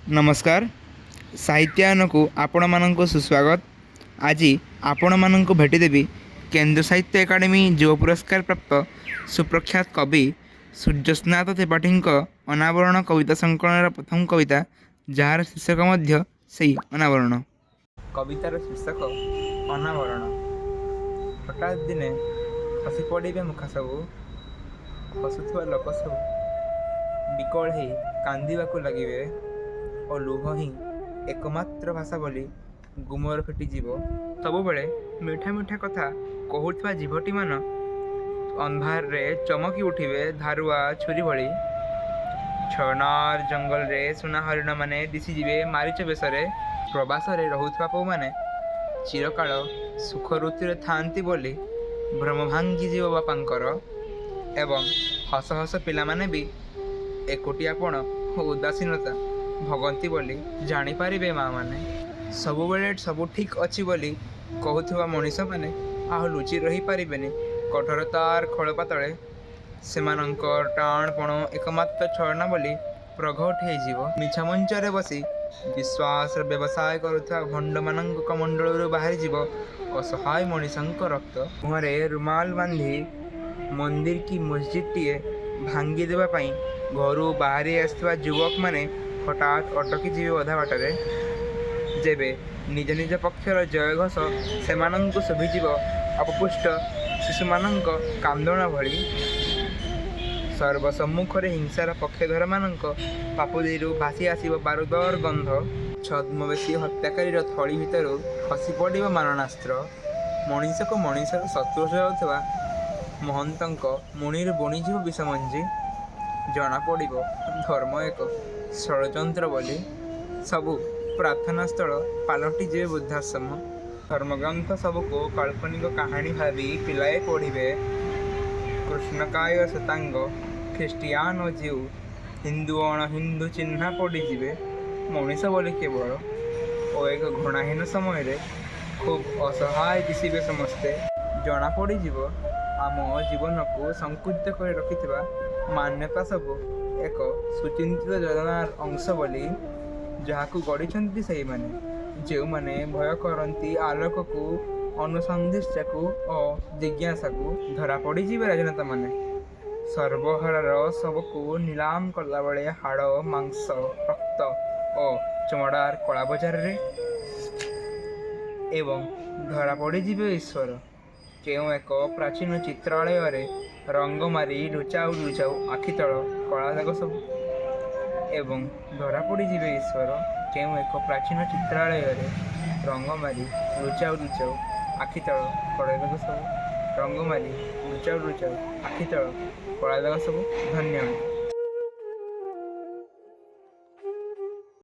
नमस्कार। साहित्यायन को आपण मानक सुस्वागत। आज आपण मानक भेटिदेवी केन्द्र साहित्य एकाडेमी युव पुरस्कार प्राप्त सुप्रख्यात कवि सूर्यस्नाथ त्रिपाठी अनावरण कविता संकलन प्रथम कविता जार शीर्षक मध्य से अनावरण। कवितार शीर्षक अनावरण। हठात दिने खसी पड़े मुखा सबू हसुवा लोक सब विकल हो कांदीबाकू लगे और लुह ही एकमात्र भाषा बोली गुमर फिटिजीव। सबुबले मिठा मिठा कथा कहूवा जीवटी मान अंधार रे चमकी उठिबे धारुआ छुरी भली। छनार जंगल रे सुना हरिण माने दिशिजिबे मारीच बेशरे। प्रवास रे रहुथबा पौ माने चिरकाल सुख ऋतु थांती बोली भ्रम भांगी जीव बापांकर। एवं हस हस पिला माने भी एकोटियापण उदासीनता भगंती बोली जानीपारे माँ मैंने। सबुबले सब ठीक अच्छी बोली कहूवा मनीष मैंने आह लुचि रही पारे कठोरतार खड़पा तले से टाणपण एकमात्र छलना बोली प्रघट हो मिछा मंचरे बसी विश्वास व्यवसाय करुवा भंड मान कमंडल बाहरी जीव असहाय मनीष रक्त। मुहरे रुमाल बांधी मंदिर की मस्जिद टीए भांगी देवाई घर बाहरी आसुवा युवक मैंने हठात अटकी जीवे अधा बाटर जेबे निज निज पक्षर जय घोष से शुभिजीव अपपुष्ट शिशु मान कांदना भली। सर्वसम्मुखें हिंसार पक्षधर मान पापुदी भासी आसव बारूदर गंध। छद्मवेशी हत्याकारी थली भितर खसी पड़ मारणास्त्र। मनीष को मनीषर शत्रु जाऊा महंत मुणि बुणीजीव विषमंजी जना पड़ धर्म एक षड़यंत्र बोली सबू प्रार्थना स्थल पालटी जे बुद्धाश्रम। धर्मग्रंथ सबको काल्पनिक कहानी भावी पिलाए पढ़े कृष्णकाय शतांग ख्रीष्टियान और जीव हिंदू अण हिंदू चिन्ह पड़ीजे मनीष बोली केवल और एक घृणाहीन समय खूब असहाय दिशे समस्ते जना पड़ीज आम जीवन को संकुचित कर रखिथिबा मान्यता सब एक सुचिंतित योजनार अंश बोली जहाकू गढ़ी से माने जो माने भय करती आलोक को अनुसंधिष्टा को और जिज्ञासा को धरा पड़ीजे राजनेता माने सर्वहार सबको नीलाम कला बेले हाड़ मांस रक्त और चमड़ार कला बजार रे एवं धरा पड़ीजे ईश्वर केउ एक प्राचीन चित्रालय रे रंग मारी लुचाऊ लुचाऊ आखि तल कला दाग सब एवं धरा पड़ीजे ईश्वर केउ एक प्राचीन चित्रालय रे रंग मारी लुचाऊ लुचाऊ आखि तल कला दाग सब रंग मारी लुचाऊ लुचाऊ आखि तल कला दाग सब। धन्यवाद।